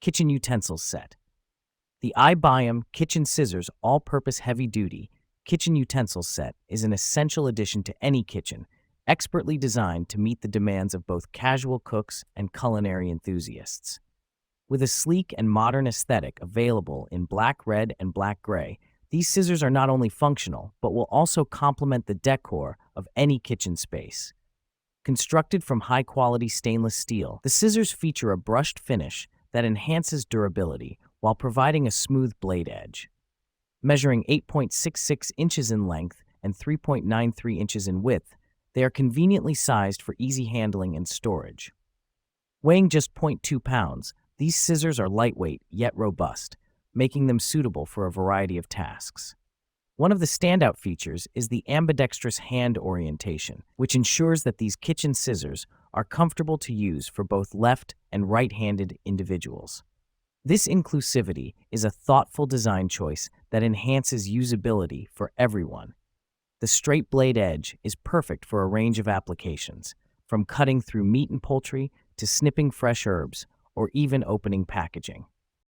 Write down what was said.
Kitchen Utensils Set. The Ibayam Kitchen Scissors All-Purpose Heavy-Duty Kitchen Utensils Set is an essential addition to any kitchen, expertly designed to meet the demands of both casual cooks and culinary enthusiasts. With a sleek and modern aesthetic available in black, red, and black gray, these scissors are not only functional, but will also complement the decor of any kitchen space. Constructed from high-quality stainless steel, the scissors feature a brushed finish that enhances durability while providing a smooth blade edge. Measuring 8.66 inches in length and 3.93 inches in width, they are conveniently sized for easy handling and storage. Weighing just 0.2 pounds, these scissors are lightweight yet robust, making them suitable for a variety of tasks. One of the standout features is the ambidextrous hand orientation, which ensures that these kitchen scissors are comfortable to use for both left and right-handed individuals. This inclusivity is a thoughtful design choice that enhances usability for everyone. The straight blade edge is perfect for a range of applications, from cutting through meat and poultry to snipping fresh herbs or even opening packaging.